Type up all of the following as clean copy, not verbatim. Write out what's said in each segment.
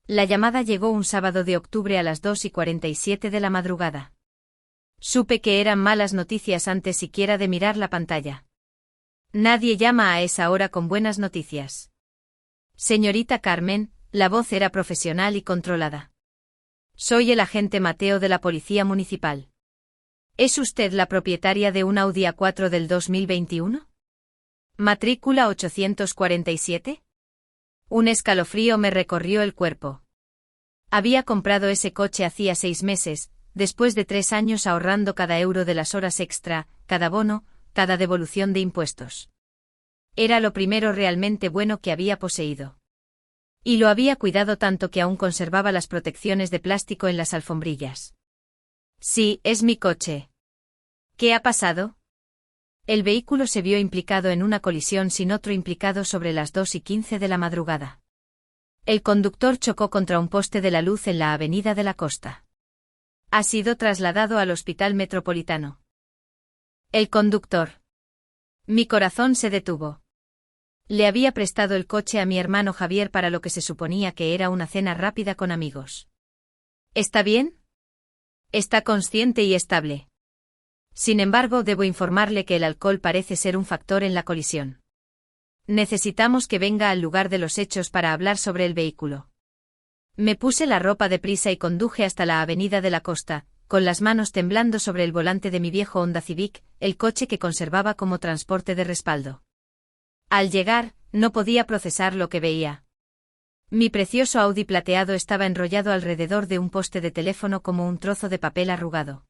La llamada llegó un sábado de octubre a las 2:47 de la madrugada. Supe que eran malas noticias antes siquiera de mirar la pantalla. Nadie llama a esa hora con buenas noticias. Señorita Carmen, la voz era profesional y controlada. Soy el agente Mateo de la Policía Municipal. ¿Es usted la propietaria de un Audi A4 del 2021? ¿Matrícula 847? Un escalofrío me recorrió el cuerpo. Había comprado ese coche hacía 6 meses, después de 3 años ahorrando cada euro de las horas extra, cada bono, cada devolución de impuestos. Era lo primero realmente bueno que había poseído. Y lo había cuidado tanto que aún conservaba las protecciones de plástico en las alfombrillas. Sí, es mi coche. ¿Qué ha pasado? El vehículo se vio implicado en una colisión sin otro implicado sobre las 2:15 de la madrugada. El conductor chocó contra un poste de la luz en la Avenida de la Costa. Ha sido trasladado al Hospital Metropolitano. El conductor. Mi corazón se detuvo. Le había prestado el coche a mi hermano Javier para lo que se suponía que era una cena rápida con amigos. ¿Está bien? Está consciente y estable. Sin embargo, debo informarle que el alcohol parece ser un factor en la colisión. Necesitamos que venga al lugar de los hechos para hablar sobre el vehículo. Me puse la ropa deprisa y conduje hasta la Avenida de la Costa, con las manos temblando sobre el volante de mi viejo Honda Civic, el coche que conservaba como transporte de respaldo. Al llegar, no podía procesar lo que veía. Mi precioso Audi plateado estaba enrollado alrededor de un poste de teléfono como un trozo de papel arrugado.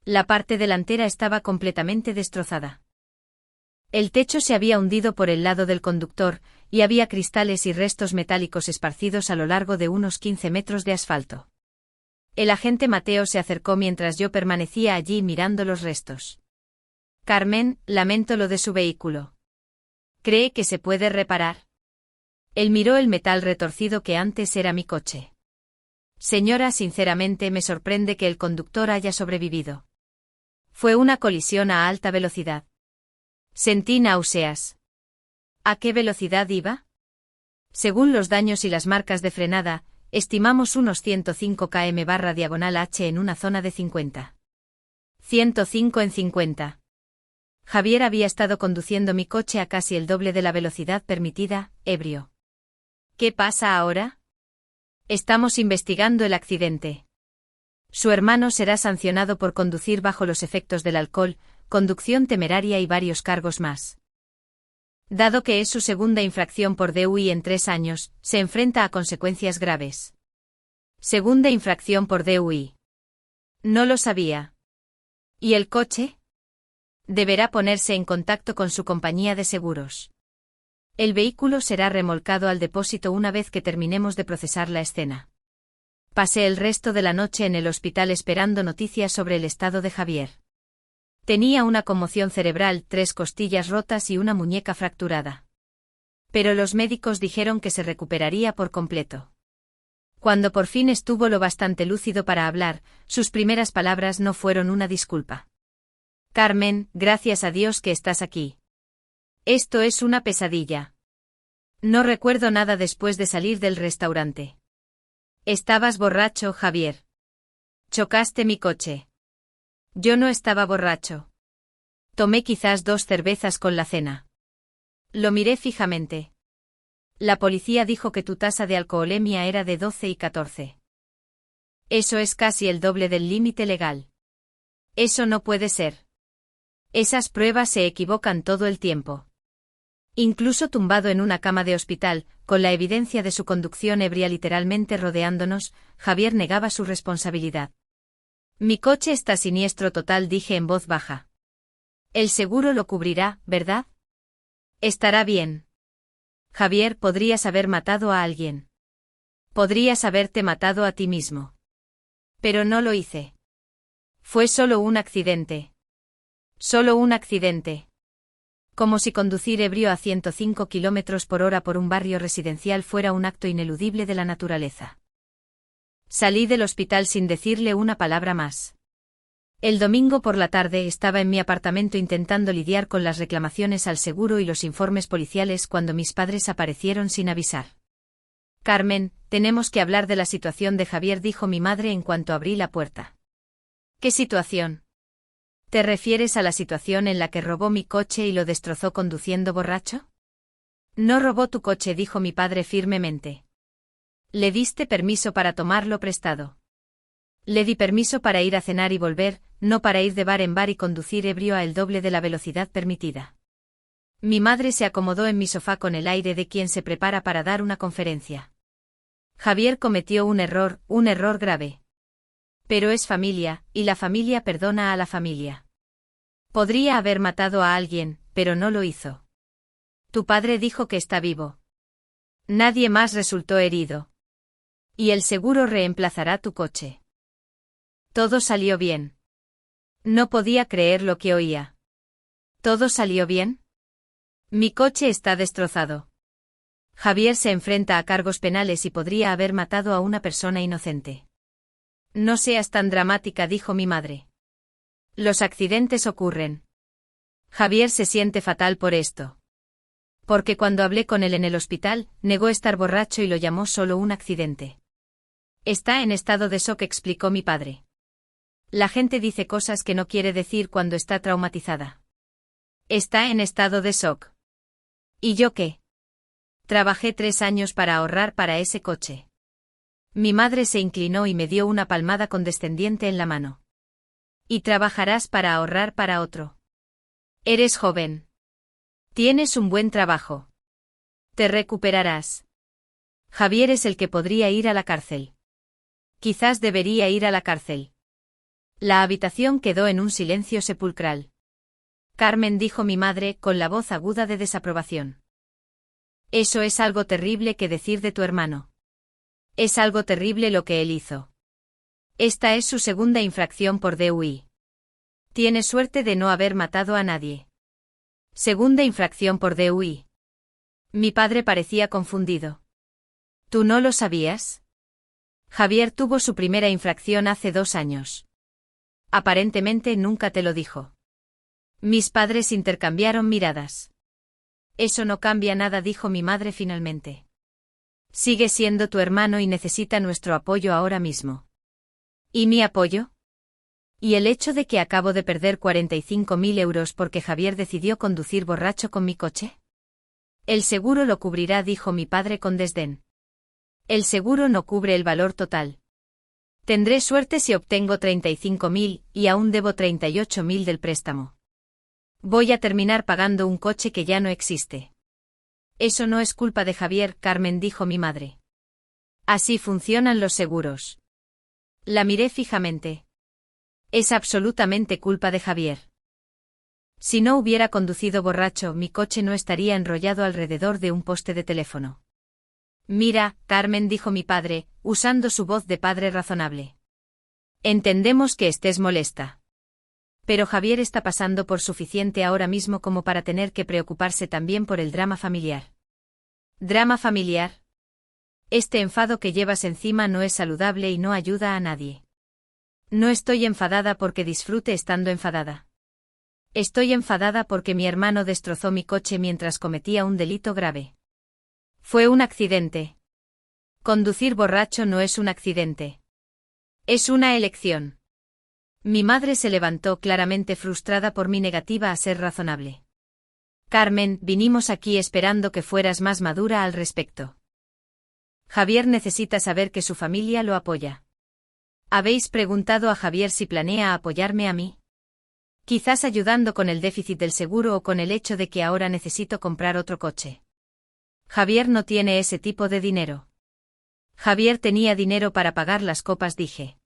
La parte delantera estaba completamente destrozada. El techo se había hundido por el lado del conductor, y había cristales y restos metálicos esparcidos a lo largo de unos 15 metros de asfalto. El agente Mateo se acercó mientras yo permanecía allí mirando los restos. Carmen, lamento lo de su vehículo. ¿Cree que se puede reparar? Él miró el metal retorcido que antes era mi coche. Señora, sinceramente me sorprende que el conductor haya sobrevivido. Fue una colisión a alta velocidad. Sentí náuseas. ¿A qué velocidad iba? Según los daños y las marcas de frenada, estimamos unos 105 km/h en una zona de 50. 105 en 50. Javier había estado conduciendo mi coche a casi el doble de la velocidad permitida, ebrio. ¿Qué pasa ahora? Estamos investigando el accidente. Su hermano será sancionado por conducir bajo los efectos del alcohol, conducción temeraria y varios cargos más. Dado que es su segunda infracción por DUI en 3 años, se enfrenta a consecuencias graves. Segunda infracción por DUI. No lo sabía. ¿Y el coche? Deberá ponerse en contacto con su compañía de seguros. El vehículo será remolcado al depósito una vez que terminemos de procesar la escena. Pasé el resto de la noche en el hospital esperando noticias sobre el estado de Javier. Tenía una conmoción cerebral, 3 costillas rotas y una muñeca fracturada. Pero los médicos dijeron que se recuperaría por completo. Cuando por fin estuvo lo bastante lúcido para hablar, sus primeras palabras no fueron una disculpa. Carmen, gracias a Dios que estás aquí. Esto es una pesadilla. No recuerdo nada después de salir del restaurante. Estabas borracho, Javier. Chocaste mi coche. Yo no estaba borracho. Tomé quizás 2 cervezas con la cena. Lo miré fijamente. La policía dijo que tu tasa de alcoholemia era de 12 y 14. Eso es casi el doble del límite legal. Eso no puede ser. Esas pruebas se equivocan todo el tiempo. Incluso tumbado en una cama de hospital, con la evidencia de su conducción ebria literalmente rodeándonos, Javier negaba su responsabilidad. Mi coche está siniestro total, dije en voz baja. El seguro lo cubrirá, ¿verdad? Estará bien. Javier, podrías haber matado a alguien. Podrías haberte matado a ti mismo. Pero no lo hice. Fue solo un accidente. Solo un accidente. Como si conducir ebrio a 105 km/h por un barrio residencial fuera un acto ineludible de la naturaleza. Salí del hospital sin decirle una palabra más. El domingo por la tarde estaba en mi apartamento intentando lidiar con las reclamaciones al seguro y los informes policiales cuando mis padres aparecieron sin avisar. Carmen, tenemos que hablar de la situación de Javier, dijo mi madre en cuanto abrí la puerta. ¿Qué situación? ¿Te refieres a la situación en la que robó mi coche y lo destrozó conduciendo borracho? No robó tu coche, dijo mi padre firmemente. Le diste permiso para tomarlo prestado. Le di permiso para ir a cenar y volver, no para ir de bar en bar y conducir ebrio a el doble de la velocidad permitida. Mi madre se acomodó en mi sofá con el aire de quien se prepara para dar una conferencia. Javier cometió un error grave. Pero es familia, y la familia perdona a la familia. Podría haber matado a alguien, pero no lo hizo. Tu padre dijo que está vivo. Nadie más resultó herido. Y el seguro reemplazará tu coche. Todo salió bien. No podía creer lo que oía. ¿Todo salió bien? Mi coche está destrozado. Javier se enfrenta a cargos penales y podría haber matado a una persona inocente. No seas tan dramática, dijo mi madre. Los accidentes ocurren. Javier se siente fatal por esto. Porque cuando hablé con él en el hospital, negó estar borracho y lo llamó solo un accidente. Está en estado de shock, explicó mi padre. La gente dice cosas que no quiere decir cuando está traumatizada. Está en estado de shock. ¿Y yo qué? Trabajé 3 años para ahorrar para ese coche. Mi madre se inclinó y me dio una palmada condescendiente en la mano. Y trabajarás para ahorrar para otro. Eres joven. Tienes un buen trabajo. Te recuperarás. Javier es el que podría ir a la cárcel. Quizás debería ir a la cárcel. La habitación quedó en un silencio sepulcral. Carmen, dijo mi madre, con la voz aguda de desaprobación. Eso es algo terrible que decir de tu hermano. Es algo terrible lo que él hizo. Esta es su segunda infracción por DUI. Tiene suerte de no haber matado a nadie. Segunda infracción por DUI. Mi padre parecía confundido. ¿Tú no lo sabías? Javier tuvo su primera infracción hace 2 años. Aparentemente nunca te lo dijo. Mis padres intercambiaron miradas. Eso no cambia nada, dijo mi madre finalmente. Sigue siendo tu hermano y necesita nuestro apoyo ahora mismo. ¿Y mi apoyo? ¿Y el hecho de que acabo de perder 45.000 euros porque Javier decidió conducir borracho con mi coche? El seguro lo cubrirá, dijo mi padre con desdén. El seguro no cubre el valor total. Tendré suerte si obtengo 35.000 y aún debo 38.000 del préstamo. Voy a terminar pagando un coche que ya no existe. Eso no es culpa de Javier, Carmen, dijo mi madre. Así funcionan los seguros. La miré fijamente. Es absolutamente culpa de Javier. Si no hubiera conducido borracho, mi coche no estaría enrollado alrededor de un poste de teléfono. Mira, Carmen, dijo mi padre, usando su voz de padre razonable. Entendemos que estés molesta. Pero Javier está pasando por suficiente ahora mismo como para tener que preocuparse también por el drama familiar. ¿Drama familiar? Este enfado que llevas encima no es saludable y no ayuda a nadie. No estoy enfadada porque disfrute estando enfadada. Estoy enfadada porque mi hermano destrozó mi coche mientras cometía un delito grave. Fue un accidente. Conducir borracho no es un accidente. Es una elección. Mi madre se levantó claramente frustrada por mi negativa a ser razonable. Carmen, vinimos aquí esperando que fueras más madura al respecto. Javier necesita saber que su familia lo apoya. ¿Habéis preguntado a Javier si planea apoyarme a mí? Quizás ayudando con el déficit del seguro o con el hecho de que ahora necesito comprar otro coche. Javier no tiene ese tipo de dinero. Javier tenía dinero para pagar las copas, dije.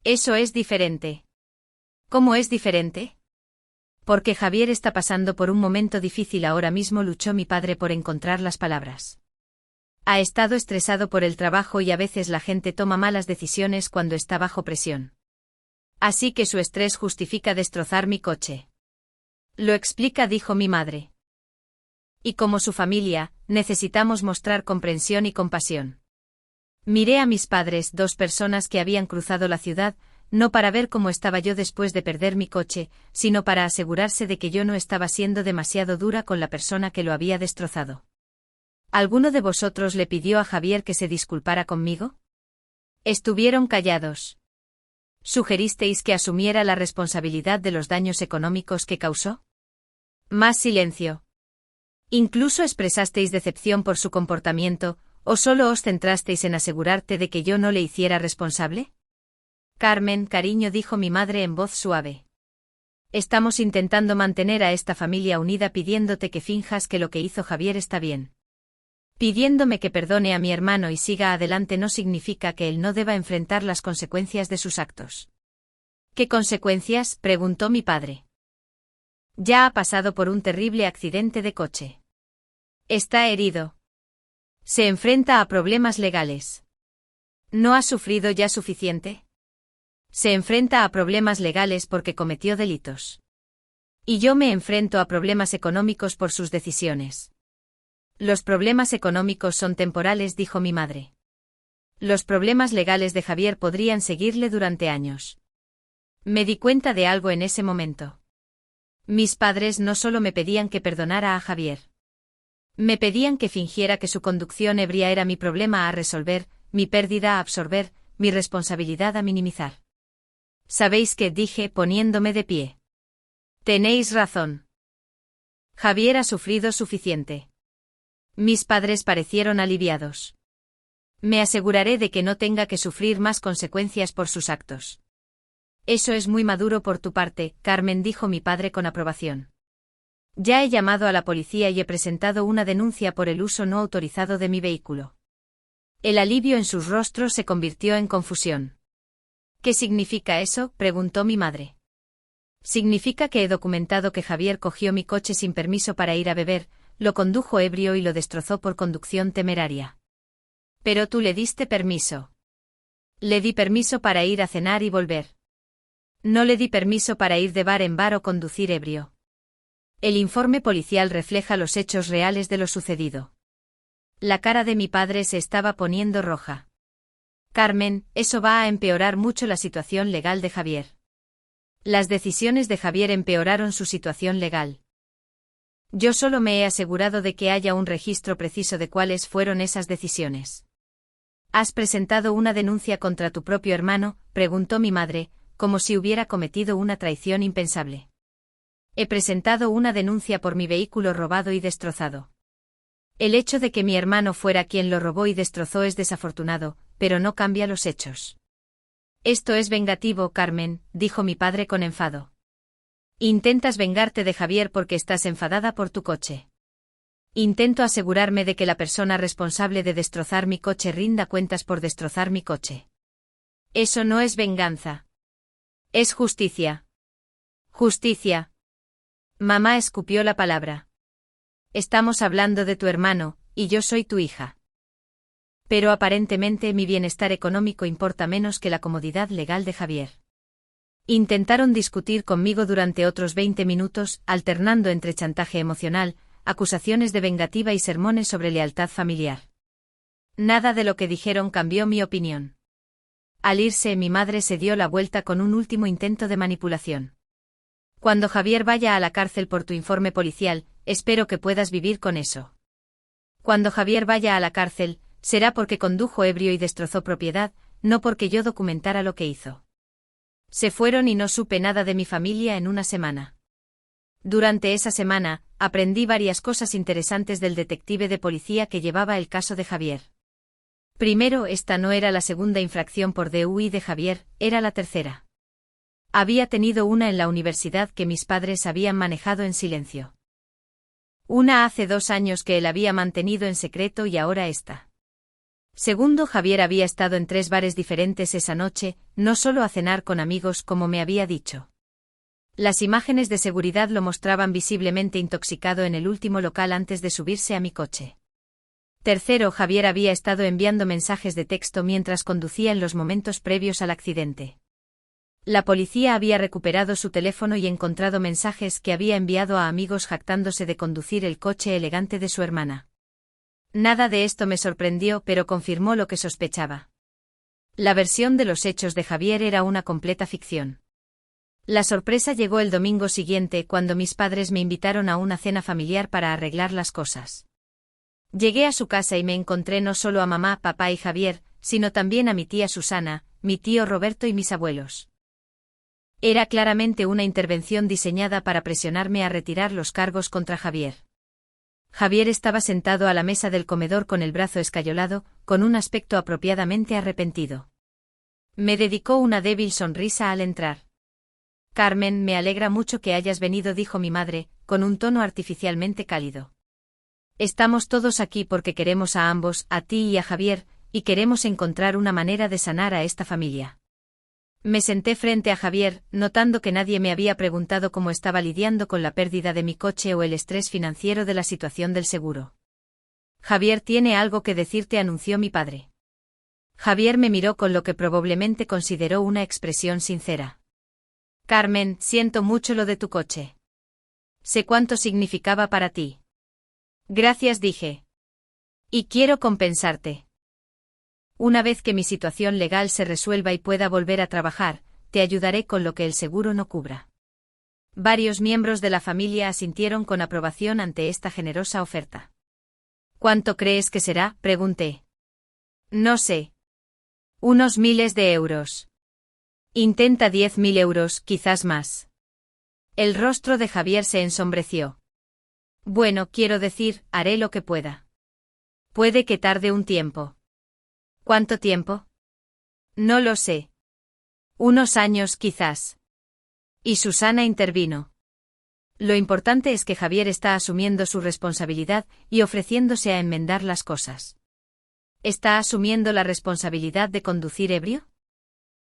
Eso es diferente. ¿Cómo es diferente? Porque Javier está pasando por un momento difícil ahora mismo, luchó mi padre por encontrar las palabras. Ha estado estresado por el trabajo y a veces la gente toma malas decisiones cuando está bajo presión. Así que su estrés justifica destrozar mi coche. Lo explica, dijo mi madre. Y como su familia, necesitamos mostrar comprensión y compasión. Miré a mis padres, 2 personas que habían cruzado la ciudad, no para ver cómo estaba yo después de perder mi coche, sino para asegurarse de que yo no estaba siendo demasiado dura con la persona que lo había destrozado. ¿Alguno de vosotros le pidió a Javier que se disculpara conmigo? Estuvieron callados. ¿Sugeristeis que asumiera la responsabilidad de los daños económicos que causó? Más silencio. ¿Incluso expresasteis decepción por su comportamiento, o solo os centrasteis en asegurarte de que yo no le hiciera responsable? Carmen, cariño, dijo mi madre en voz suave. Estamos intentando mantener a esta familia unida pidiéndote que finjas que lo que hizo Javier está bien. Pidiéndome que perdone a mi hermano y siga adelante no significa que él no deba enfrentar las consecuencias de sus actos. ¿Qué consecuencias?, preguntó mi padre. Ya ha pasado por un terrible accidente de coche. Está herido. Se enfrenta a problemas legales. ¿No ha sufrido ya suficiente? Se enfrenta a problemas legales porque cometió delitos. Y yo me enfrento a problemas económicos por sus decisiones. Los problemas económicos son temporales, dijo mi madre. Los problemas legales de Javier podrían seguirle durante años. Me di cuenta de algo en ese momento. Mis padres no solo me pedían que perdonara a Javier. Me pedían que fingiera que su conducción ebria era mi problema a resolver, mi pérdida a absorber, mi responsabilidad a minimizar. ¿Sabéis qué?, dije poniéndome de pie. Tenéis razón. Javier ha sufrido suficiente. Mis padres parecieron aliviados. Me aseguraré de que no tenga que sufrir más consecuencias por sus actos. Eso es muy maduro por tu parte, Carmen, dijo mi padre con aprobación. Ya he llamado a la policía y he presentado una denuncia por el uso no autorizado de mi vehículo. El alivio en sus rostros se convirtió en confusión. ¿Qué significa eso?, preguntó mi madre. Significa que he documentado que Javier cogió mi coche sin permiso para ir a beber, lo condujo ebrio y lo destrozó por conducción temeraria. Pero tú le diste permiso. Le di permiso para ir a cenar y volver. No le di permiso para ir de bar en bar o conducir ebrio. El informe policial refleja los hechos reales de lo sucedido. La cara de mi padre se estaba poniendo roja. Carmen, eso va a empeorar mucho la situación legal de Javier. Las decisiones de Javier empeoraron su situación legal. Yo solo me he asegurado de que haya un registro preciso de cuáles fueron esas decisiones. ¿Has presentado una denuncia contra tu propio hermano?, preguntó mi madre, como si hubiera cometido una traición impensable. He presentado una denuncia por mi vehículo robado y destrozado. El hecho de que mi hermano fuera quien lo robó y destrozó es desafortunado, pero no cambia los hechos. Esto es vengativo, Carmen, dijo mi padre con enfado. Intentas vengarte de Javier porque estás enfadada por tu coche. Intento asegurarme de que la persona responsable de destrozar mi coche rinda cuentas por destrozar mi coche. Eso no es venganza. Es justicia. Justicia. Mamá escupió la palabra. Estamos hablando de tu hermano, y yo soy tu hija. Pero aparentemente mi bienestar económico importa menos que la comodidad legal de Javier. Intentaron discutir conmigo durante otros 20 minutos, alternando entre chantaje emocional, acusaciones de vengativa y sermones sobre lealtad familiar. Nada de lo que dijeron cambió mi opinión. Al irse, mi madre se dio la vuelta con un último intento de manipulación. Cuando Javier vaya a la cárcel por tu informe policial, espero que puedas vivir con eso. Cuando Javier vaya a la cárcel, será porque condujo ebrio y destrozó propiedad, no porque yo documentara lo que hizo. Se fueron y no supe nada de mi familia en una semana. Durante esa semana, aprendí varias cosas interesantes del detective de policía que llevaba el caso de Javier. Primero, esta no era la segunda infracción por DUI de Javier, era la tercera. Había tenido una en la universidad que mis padres habían manejado en silencio. Una hace 2 años que él había mantenido en secreto y ahora esta. Segundo, Javier había estado en 3 bares diferentes esa noche, no solo a cenar con amigos como me había dicho. Las imágenes de seguridad lo mostraban visiblemente intoxicado en el último local antes de subirse a mi coche. Tercero, Javier había estado enviando mensajes de texto mientras conducía en los momentos previos al accidente. La policía había recuperado su teléfono y encontrado mensajes que había enviado a amigos jactándose de conducir el coche elegante de su hermana. Nada de esto me sorprendió, pero confirmó lo que sospechaba. La versión de los hechos de Javier era una completa ficción. La sorpresa llegó el domingo siguiente cuando mis padres me invitaron a una cena familiar para arreglar las cosas. Llegué a su casa y me encontré no solo a mamá, papá y Javier, sino también a mi tía Susana, mi tío Roberto y mis abuelos. Era claramente una intervención diseñada para presionarme a retirar los cargos contra Javier. Javier estaba sentado a la mesa del comedor con el brazo escayolado, con un aspecto apropiadamente arrepentido. Me dedicó una débil sonrisa al entrar. Carmen, me alegra mucho que hayas venido, dijo mi madre, con un tono artificialmente cálido. Estamos todos aquí porque queremos a ambos, a ti y a Javier, y queremos encontrar una manera de sanar a esta familia. Me senté frente a Javier, notando que nadie me había preguntado cómo estaba lidiando con la pérdida de mi coche o el estrés financiero de la situación del seguro. Javier tiene algo que decirte, anunció mi padre. Javier me miró con lo que probablemente consideró una expresión sincera. Carmen, siento mucho lo de tu coche. Sé cuánto significaba para ti. Gracias, dije. Y quiero compensarte. Una vez que mi situación legal se resuelva y pueda volver a trabajar, te ayudaré con lo que el seguro no cubra. Varios miembros de la familia asintieron con aprobación ante esta generosa oferta. ¿Cuánto crees que será?, pregunté. No sé. Unos miles de euros. Intenta 10.000 euros, quizás más. El rostro de Javier se ensombreció. Bueno, quiero decir, haré lo que pueda. Puede que tarde un tiempo. ¿Cuánto tiempo? No lo sé. Unos años, quizás. Y Susana intervino. Lo importante es que Javier está asumiendo su responsabilidad y ofreciéndose a enmendar las cosas. ¿Está asumiendo la responsabilidad de conducir ebrio?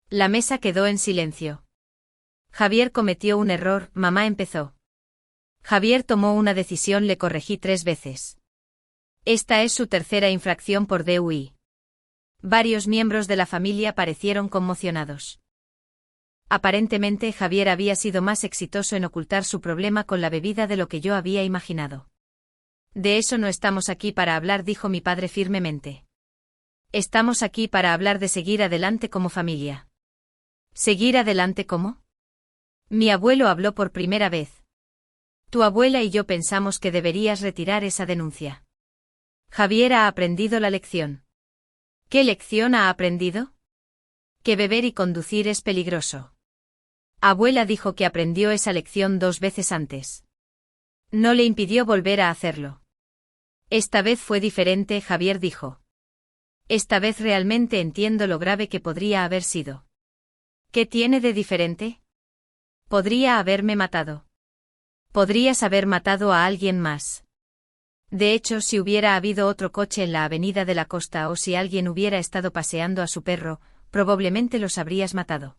La mesa quedó en silencio. Javier cometió un error, mamá empezó. Javier tomó una decisión, le corregí 3 veces. Esta es su tercera infracción por DUI. Varios miembros de la familia parecieron conmocionados. Aparentemente Javier había sido más exitoso en ocultar su problema con la bebida de lo que yo había imaginado. De eso no estamos aquí para hablar, dijo mi padre firmemente. Estamos aquí para hablar de seguir adelante como familia. ¿Seguir adelante cómo? Mi abuelo habló por primera vez. Tu abuela y yo pensamos que deberías retirar esa denuncia. Javier ha aprendido la lección. ¿Qué lección ha aprendido? Que beber y conducir es peligroso. Abuela dijo que aprendió esa lección 2 veces antes. No le impidió volver a hacerlo. Esta vez fue diferente, Javier dijo. Esta vez realmente entiendo lo grave que podría haber sido. ¿Qué tiene de diferente? Podría haberme matado. Podrías haber matado a alguien más. De hecho, si hubiera habido otro coche en la avenida de la Costa o si alguien hubiera estado paseando a su perro, probablemente los habrías matado.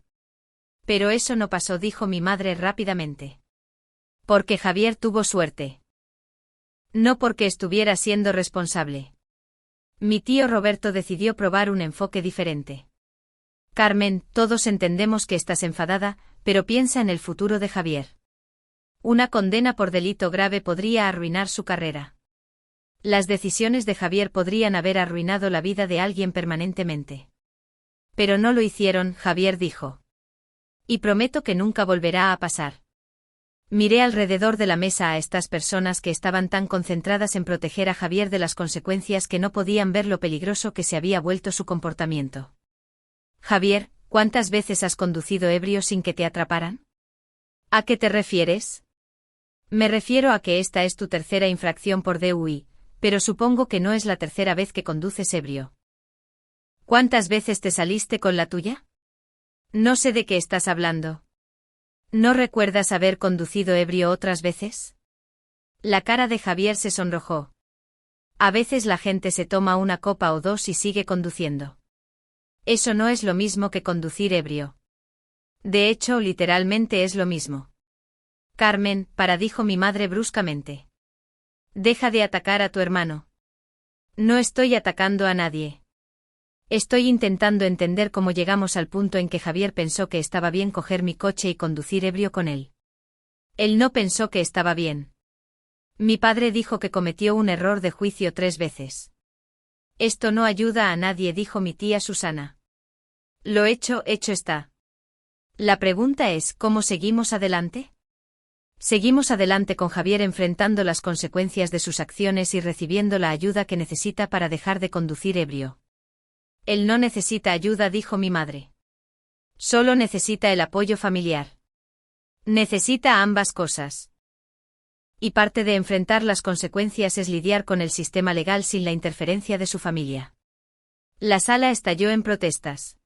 Pero eso no pasó, dijo mi madre rápidamente. Porque Javier tuvo suerte. No porque estuviera siendo responsable. Mi tío Roberto decidió probar un enfoque diferente. Carmen, todos entendemos que estás enfadada, pero piensa en el futuro de Javier. Una condena por delito grave podría arruinar su carrera. Las decisiones de Javier podrían haber arruinado la vida de alguien permanentemente. Pero no lo hicieron, Javier dijo. Y prometo que nunca volverá a pasar. Miré alrededor de la mesa a estas personas que estaban tan concentradas en proteger a Javier de las consecuencias que no podían ver lo peligroso que se había vuelto su comportamiento. Javier, ¿cuántas veces has conducido ebrio sin que te atraparan? ¿A qué te refieres? Me refiero a que esta es tu tercera infracción por DUI, pero supongo que no es la tercera vez que conduces ebrio. ¿Cuántas veces te saliste con la tuya? No sé de qué estás hablando. ¿No recuerdas haber conducido ebrio otras veces? La cara de Javier se sonrojó. A veces la gente se toma una copa o 2 y sigue conduciendo. Eso no es lo mismo que conducir ebrio. De hecho, literalmente es lo mismo. Carmen, dijo mi madre bruscamente. Deja de atacar a tu hermano. No estoy atacando a nadie. Estoy intentando entender cómo llegamos al punto en que Javier pensó que estaba bien coger mi coche y conducir ebrio con él. Él no pensó que estaba bien. Mi padre dijo que cometió un error de juicio 3 veces. Esto no ayuda a nadie, dijo mi tía Susana. Lo hecho está. La pregunta es, ¿cómo seguimos adelante? Seguimos adelante con Javier enfrentando las consecuencias de sus acciones y recibiendo la ayuda que necesita para dejar de conducir ebrio. Él no necesita ayuda, dijo mi madre. Solo necesita el apoyo familiar. Necesita ambas cosas. Y parte de enfrentar las consecuencias es lidiar con el sistema legal sin la interferencia de su familia. La sala estalló en protestas.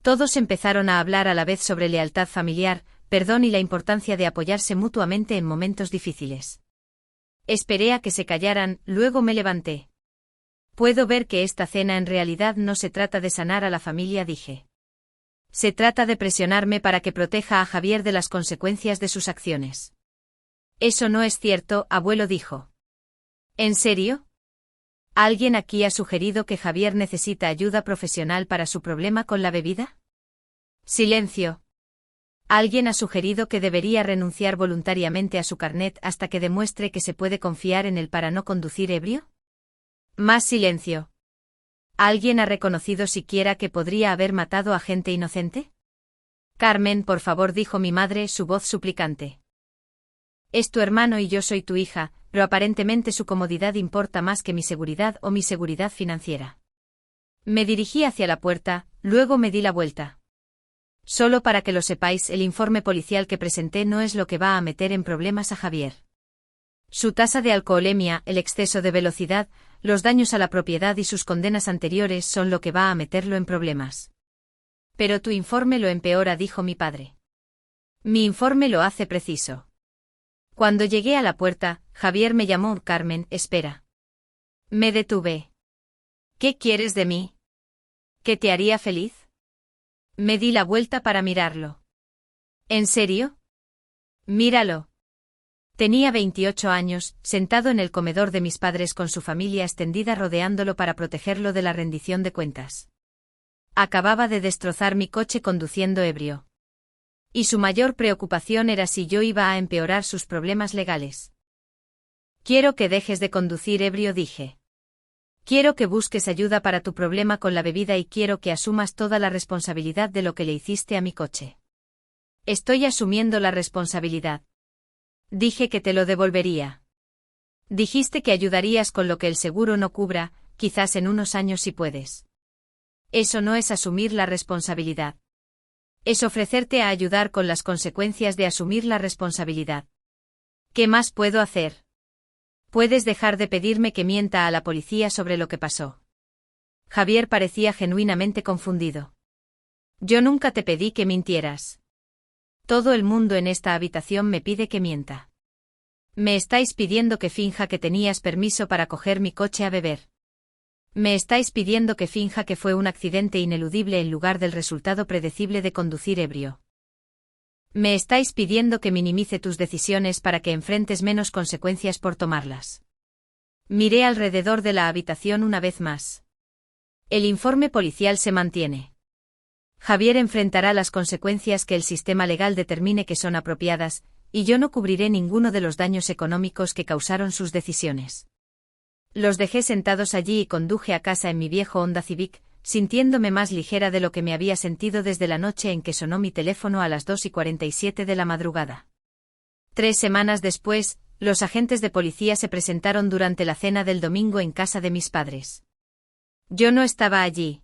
Todos empezaron a hablar a la vez sobre lealtad familiar, perdón y la importancia de apoyarse mutuamente en momentos difíciles. Esperé a que se callaran, luego me levanté. Puedo ver que esta cena en realidad no se trata de sanar a la familia, dije. Se trata de presionarme para que proteja a Javier de las consecuencias de sus acciones. Eso no es cierto, abuelo, dijo. ¿En serio? ¿Alguien aquí ha sugerido que Javier necesita ayuda profesional para su problema con la bebida? Silencio. ¿Alguien ha sugerido que debería renunciar voluntariamente a su carnet hasta que demuestre que se puede confiar en él para no conducir ebrio? Más silencio. ¿Alguien ha reconocido siquiera que podría haber matado a gente inocente? Carmen, por favor, dijo mi madre, su voz suplicante. Es tu hermano y yo soy tu hija, pero aparentemente su comodidad importa más que mi seguridad o mi seguridad financiera. Me dirigí hacia la puerta, luego me di la vuelta. Solo para que lo sepáis, el informe policial que presenté no es lo que va a meter en problemas a Javier. Su tasa de alcoholemia, el exceso de velocidad, los daños a la propiedad y sus condenas anteriores son lo que va a meterlo en problemas. Pero tu informe lo empeora, dijo mi padre. Mi informe lo hace preciso. Cuando llegué a la puerta, Javier me llamó. Carmen, espera. Me detuve. ¿Qué quieres de mí? ¿Qué te haría feliz? Me di la vuelta para mirarlo. ¿En serio? Míralo. Tenía 28 años, sentado en el comedor de mis padres con su familia extendida rodeándolo para protegerlo de la rendición de cuentas. Acababa de destrozar mi coche conduciendo ebrio. Y su mayor preocupación era si yo iba a empeorar sus problemas legales. Quiero que dejes de conducir ebrio, dije. Quiero que busques ayuda para tu problema con la bebida y quiero que asumas toda la responsabilidad de lo que le hiciste a mi coche. Estoy asumiendo la responsabilidad. Dije que te lo devolvería. Dijiste que ayudarías con lo que el seguro no cubra, quizás en unos años si puedes. Eso no es asumir la responsabilidad. Es ofrecerte a ayudar con las consecuencias de asumir la responsabilidad. ¿Qué más puedo hacer? Puedes dejar de pedirme que mienta a la policía sobre lo que pasó. Javier parecía genuinamente confundido. Yo nunca te pedí que mintieras. Todo el mundo en esta habitación me pide que mienta. Me estáis pidiendo que finja que tenías permiso para coger mi coche a beber. Me estáis pidiendo que finja que fue un accidente ineludible en lugar del resultado predecible de conducir ebrio. Me estáis pidiendo que minimice tus decisiones para que enfrentes menos consecuencias por tomarlas. Miré alrededor de la habitación una vez más. El informe policial se mantiene. Javier enfrentará las consecuencias que el sistema legal determine que son apropiadas, y yo no cubriré ninguno de los daños económicos que causaron sus decisiones. Los dejé sentados allí y conduje a casa en mi viejo Honda Civic, sintiéndome más ligera de lo que me había sentido desde la noche en que sonó mi teléfono a las 2:47 de la madrugada. 3 semanas después, los agentes de policía se presentaron durante la cena del domingo en casa de mis padres. Yo no estaba allí.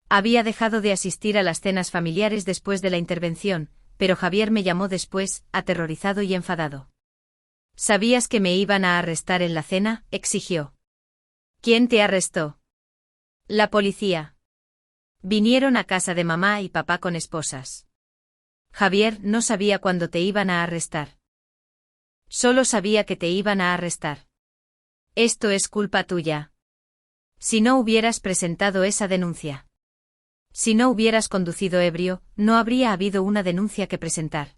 Había dejado de asistir a las cenas familiares después de la intervención, pero Javier me llamó después, aterrorizado y enfadado. ¿Sabías que me iban a arrestar en la cena?, exigió. ¿Quién te arrestó? La policía. Vinieron a casa de mamá y papá con esposas. Javier, no sabía cuándo te iban a arrestar. Solo sabía que te iban a arrestar. Esto es culpa tuya. Si no hubieras presentado esa denuncia. Si no hubieras conducido ebrio, no habría habido una denuncia que presentar.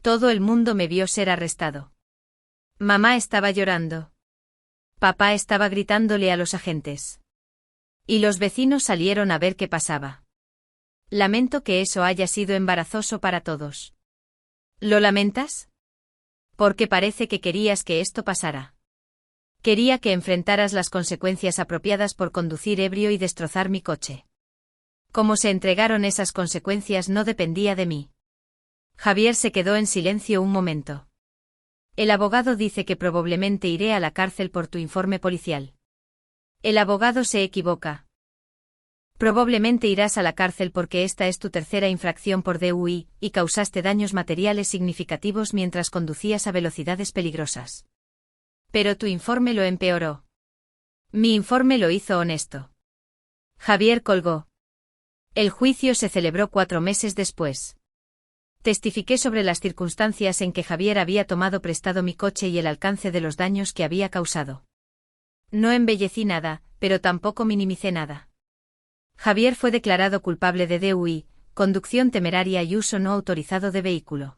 Todo el mundo me vio ser arrestado. Mamá estaba llorando. Papá estaba gritándole a los agentes. Y los vecinos salieron a ver qué pasaba. Lamento que eso haya sido embarazoso para todos. ¿Lo lamentas? Porque parece que querías que esto pasara. Quería que enfrentaras las consecuencias apropiadas por conducir ebrio y destrozar mi coche. Cómo se entregaron esas consecuencias no dependía de mí. Javier se quedó en silencio un momento. El abogado dice que probablemente iré a la cárcel por tu informe policial. El abogado se equivoca. Probablemente irás a la cárcel porque esta es tu tercera infracción por DUI, y causaste daños materiales significativos mientras conducías a velocidades peligrosas. Pero tu informe lo empeoró. Mi informe lo hizo honesto. Javier colgó. El juicio se celebró 4 meses después. Testifiqué sobre las circunstancias en que Javier había tomado prestado mi coche y el alcance de los daños que había causado. No embellecí nada, pero tampoco minimicé nada. Javier fue declarado culpable de DUI, conducción temeraria y uso no autorizado de vehículo.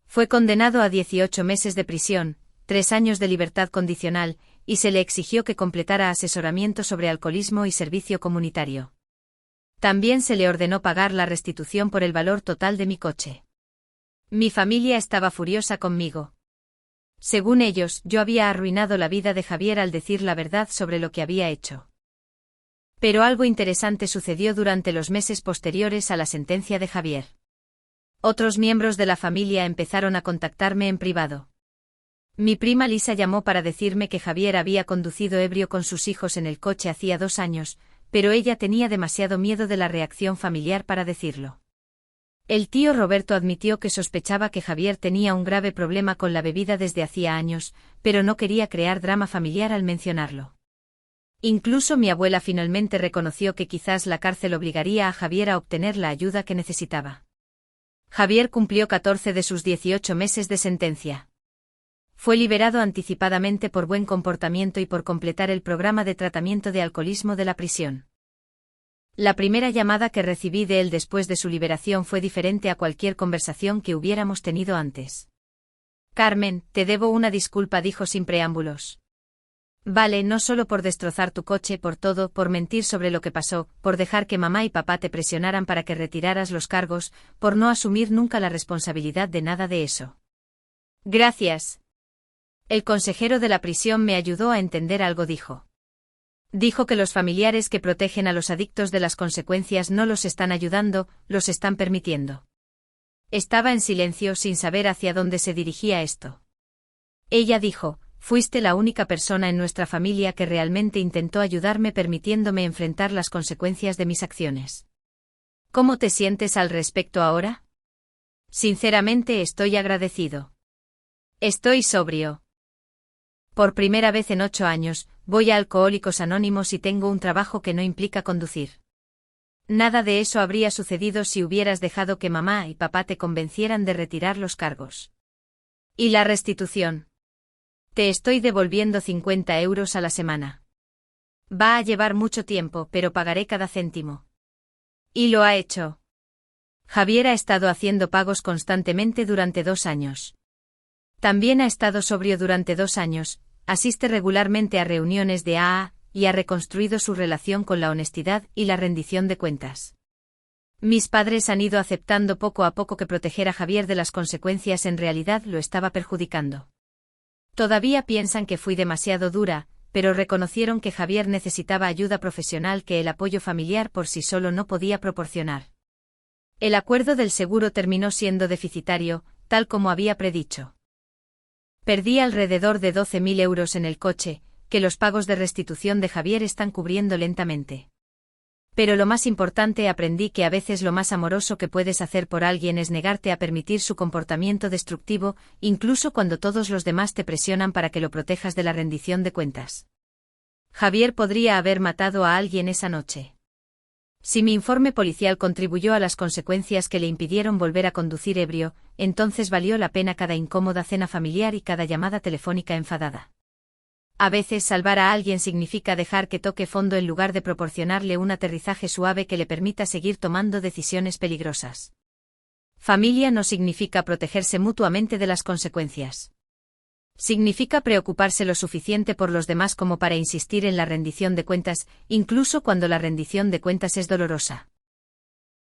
Fue condenado a 18 meses de prisión, 3 años de libertad condicional, y se le exigió que completara asesoramiento sobre alcoholismo y servicio comunitario. También se le ordenó pagar la restitución por el valor total de mi coche. Mi familia estaba furiosa conmigo. Según ellos, yo había arruinado la vida de Javier al decir la verdad sobre lo que había hecho. Pero algo interesante sucedió durante los meses posteriores a la sentencia de Javier. Otros miembros de la familia empezaron a contactarme en privado. Mi prima Lisa llamó para decirme que Javier había conducido ebrio con sus hijos en el coche hacía 2 años, pero ella tenía demasiado miedo de la reacción familiar para decirlo. El tío Roberto admitió que sospechaba que Javier tenía un grave problema con la bebida desde hacía años, pero no quería crear drama familiar al mencionarlo. Incluso mi abuela finalmente reconoció que quizás la cárcel obligaría a Javier a obtener la ayuda que necesitaba. Javier cumplió 14 de sus 18 meses de sentencia. Fue liberado anticipadamente por buen comportamiento y por completar el programa de tratamiento de alcoholismo de la prisión. La primera llamada que recibí de él después de su liberación fue diferente a cualquier conversación que hubiéramos tenido antes. Carmen, te debo una disculpa, dijo sin preámbulos. Vale, no solo por destrozar tu coche, por todo, por mentir sobre lo que pasó, por dejar que mamá y papá te presionaran para que retiraras los cargos, por no asumir nunca la responsabilidad de nada de eso. Gracias. El consejero de la prisión me ayudó a entender algo, dijo. Dijo que los familiares que protegen a los adictos de las consecuencias no los están ayudando, los están permitiendo. Estaba en silencio sin saber hacia dónde se dirigía esto. Ella dijo, fuiste la única persona en nuestra familia que realmente intentó ayudarme permitiéndome enfrentar las consecuencias de mis acciones. ¿Cómo te sientes al respecto ahora? Sinceramente estoy agradecido. Estoy sobrio. Por primera vez en 8 años, voy a Alcohólicos Anónimos y tengo un trabajo que no implica conducir. Nada de eso habría sucedido si hubieras dejado que mamá y papá te convencieran de retirar los cargos. ¿Y la restitución? Te estoy devolviendo 50 euros a la semana. Va a llevar mucho tiempo, pero pagaré cada céntimo. Y lo ha hecho. Javier ha estado haciendo pagos constantemente durante 2 años. También ha estado sobrio durante 2 años, asiste regularmente a reuniones de AA, y ha reconstruido su relación con la honestidad y la rendición de cuentas. Mis padres han ido aceptando poco a poco que proteger a Javier de las consecuencias en realidad lo estaba perjudicando. Todavía piensan que fui demasiado dura, pero reconocieron que Javier necesitaba ayuda profesional que el apoyo familiar por sí solo no podía proporcionar. El acuerdo del seguro terminó siendo deficitario, tal como había predicho. Perdí alrededor de 12.000 euros en el coche, que los pagos de restitución de Javier están cubriendo lentamente. Pero lo más importante, aprendí que a veces lo más amoroso que puedes hacer por alguien es negarte a permitir su comportamiento destructivo, incluso cuando todos los demás te presionan para que lo protejas de la rendición de cuentas. Javier podría haber matado a alguien esa noche. Si mi informe policial contribuyó a las consecuencias que le impidieron volver a conducir ebrio, entonces valió la pena cada incómoda cena familiar y cada llamada telefónica enfadada. A veces salvar a alguien significa dejar que toque fondo en lugar de proporcionarle un aterrizaje suave que le permita seguir tomando decisiones peligrosas. Familia no significa protegerse mutuamente de las consecuencias. Significa preocuparse lo suficiente por los demás como para insistir en la rendición de cuentas, incluso cuando la rendición de cuentas es dolorosa.